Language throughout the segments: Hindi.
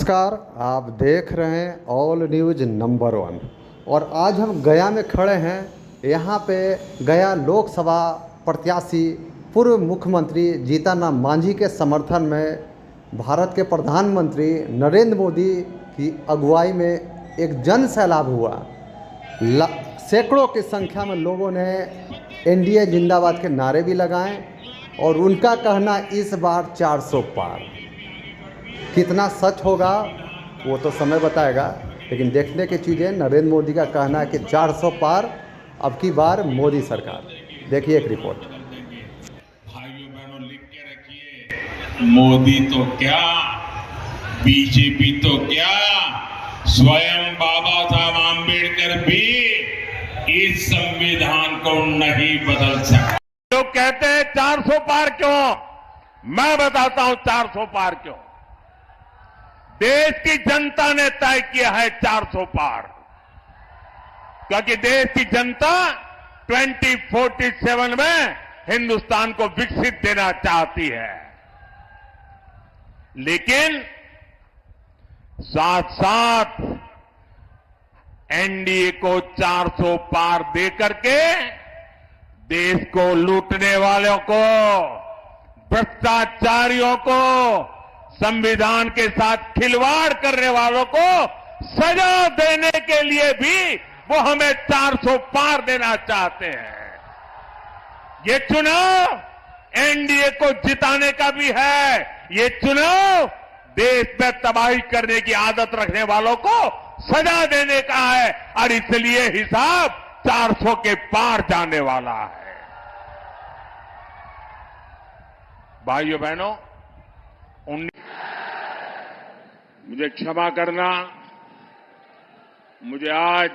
नमस्कार। आप देख रहे हैं ऑल न्यूज़ नंबर 1 और आज हम गया में खड़े हैं। यहाँ पे गया लोकसभा प्रत्याशी पूर्व मुख्यमंत्री जीतनराम मांझी के समर्थन में भारत के प्रधानमंत्री नरेंद्र मोदी की अगुवाई में एक जन सैलाब हुआ। सैकड़ों की संख्या में लोगों ने एनडीए जिंदाबाद के नारे भी लगाए और उनका कहना इस बार 400 पार। कितना सच होगा वो तो समय बताएगा, लेकिन देखने की चीज़ें नरेंद्र मोदी का कहना है कि 400 पार अब की बार मोदी सरकार। देखिए एक रिपोर्ट। भाइयों बहनों लिख के रखिए, मोदी तो क्या, बीजेपी तो क्या, स्वयं बाबा साहब आंबेडकर भी इस संविधान को नहीं बदल सकते। लोग कहते हैं 400 पार क्यों, मैं बताता हूं 400 पार क्यों। देश की जनता ने तय किया है 400 पार, क्योंकि देश की जनता 2047 में हिंदुस्तान को विकसित देना चाहती है। लेकिन साथ साथ एनडीए को 400 पार दे करके देश को लूटने वालों को, भ्रष्टाचारियों को, संविधान के साथ खिलवाड़ करने वालों को सजा देने के लिए भी वो हमें 400 पार देना चाहते हैं। ये चुनाव एनडीए को जिताने का भी है, ये चुनाव देश में तबाही करने की आदत रखने वालों को सजा देने का है, और इसलिए हिसाब 400 के पार जाने वाला है। भाइयों बहनों, मुझे क्षमा करना, मुझे आज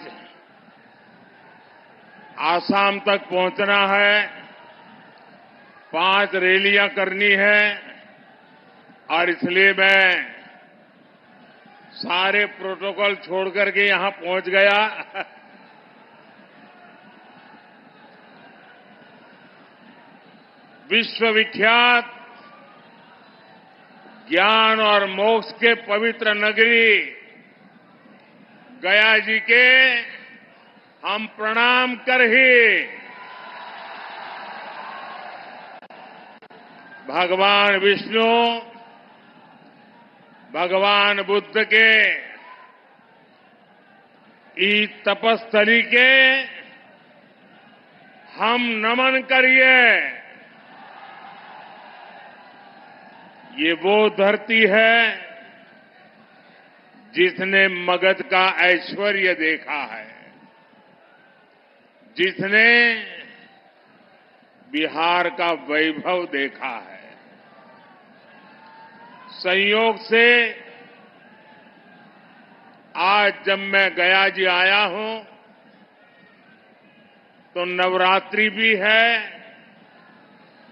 आसाम तक पहुंचना है, 5 रैलियां करनी है, और इसलिए मैं सारे प्रोटोकॉल छोड़ करके यहां पहुंच गया। विश्वविख्यात ज्ञान और मोक्ष के पवित्र नगरी गया जी के हम प्रणाम कर ही भगवान विष्णु, भगवान बुद्ध के इस तपस्थली के हम नमन करिए। ये वो धरती है जिसने मगध का ऐश्वर्य देखा है, जिसने बिहार का वैभव देखा है। संयोग से आज जब मैं गया जी आया हूं तो नवरात्रि भी है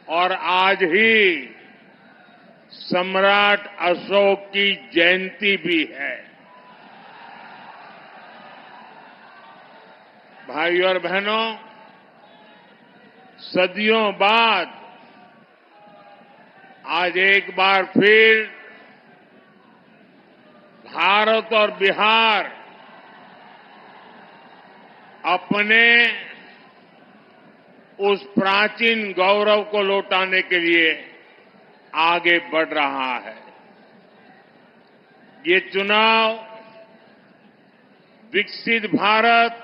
और आज ही सम्राट अशोक की जयंती भी है। भाइयों और बहनों, सदियों बाद आज एक बार फिर भारत और बिहार अपने उस प्राचीन गौरव को लौटाने के लिए आगे बढ़ रहा है। ये चुनाव विकसित भारत,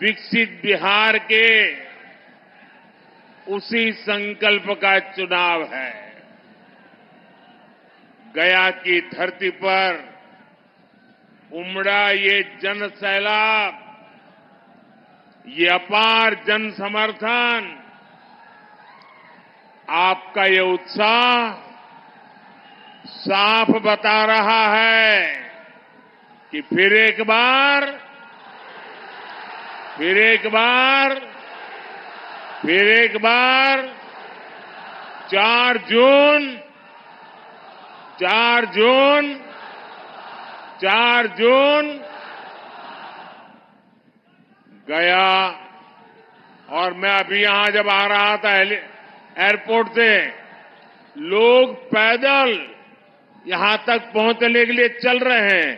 विकसित बिहार के उसी संकल्प का चुनाव है। गया की धरती पर उमड़ा ये जन सैलाब, ये अपार जन समर्थन, आपका ये उत्साह साफ बता रहा है कि फिर एक बार 4 जून गया। और मैं अभी यहां जब आ रहा था एयरपोर्ट से, लोग पैदल यहां तक पहुंचने के लिए चल रहे हैं।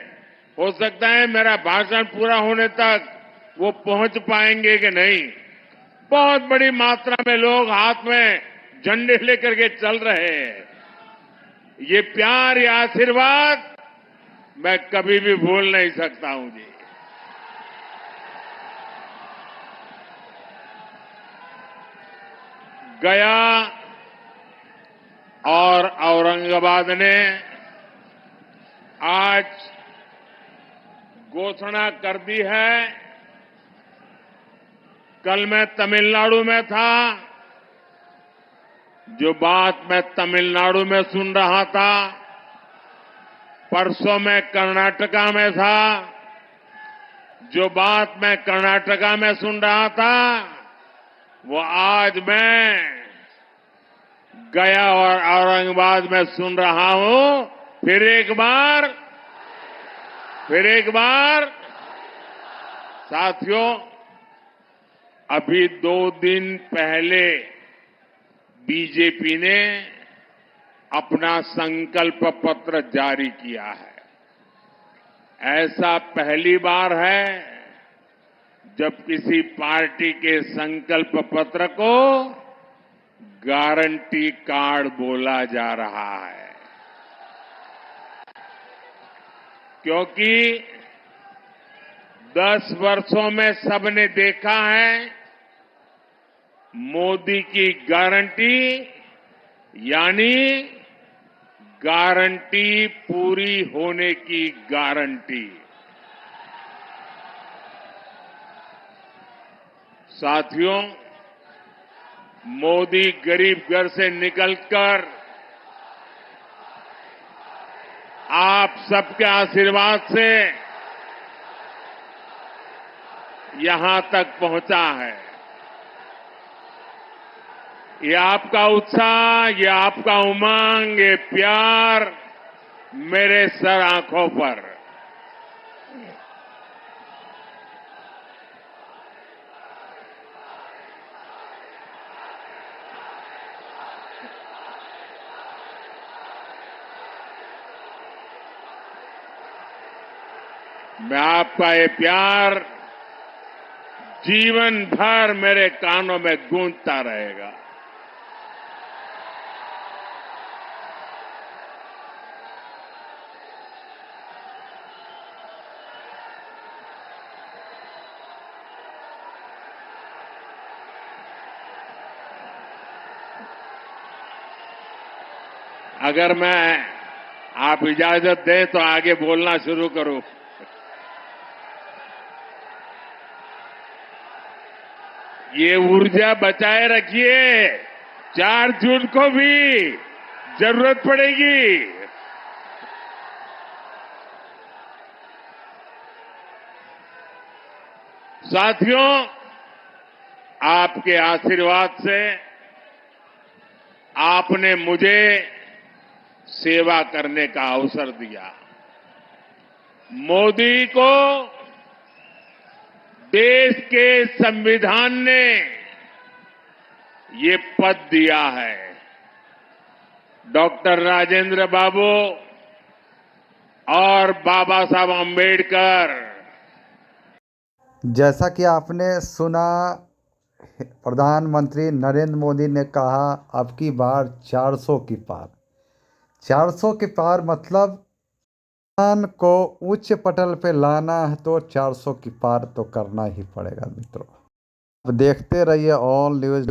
हो सकता है मेरा भाषण पूरा होने तक वो पहुंच पाएंगे कि नहीं। बहुत बड़ी मात्रा में लोग हाथ में झंडे लेकर के चल रहे हैं। ये प्यार, ये आशीर्वाद मैं कभी भी भूल नहीं सकता हूं जी। गया और औरंगाबाद ने आज घोषणा कर दी है। कल मैं तमिलनाडु में था। जो बात मैं तमिलनाडु में सुन रहा था, परसों मैं कर्नाटका में था। जो बात मैं कर्नाटका में सुन रहा था, वो आज मैं गया और औरंगाबाद में सुन रहा हूं। फिर एक बार साथियों, अभी 2 दिन पहले बीजेपी ने अपना संकल्प पत्र जारी किया है। ऐसा पहली बार है जब किसी पार्टी के संकल्प पत्र को गारंटी कार्ड बोला जा रहा है। क्योंकि 10 वर्षों में सबने देखा है, मोदी की गारंटी यानी गारंटी पूरी होने की गारंटी। साथियों, मोदी गरीब घर से निकलकर आप सबके आशीर्वाद से यहां तक पहुंचा है। ये आपका उत्साह, ये आपका उमंग, ये प्यार मेरे सर आंखों पर। मैं आपका ये प्यार जीवन भर मेरे कानों में गूंजता रहेगा। अगर आप इजाजत दें तो आगे बोलना शुरू करूं। ये ऊर्जा बचाए रखिए, 4 जून को भी जरूरत पड़ेगी। साथियों, आपके आशीर्वाद से आपने मुझे सेवा करने का अवसर दिया। मोदी को देश के संविधान ने ये पद दिया है। डॉक्टर राजेंद्र बाबू और बाबा साहब अम्बेडकर। जैसा कि आपने सुना, प्रधानमंत्री नरेंद्र मोदी ने कहा अब की बार 400 की पार। 400 के पार मतलब किसान को उच्च पटल पे लाना है तो 400 की पार तो करना ही पड़ेगा मित्रों। अब देखते रहिए ऑल न्यूज़।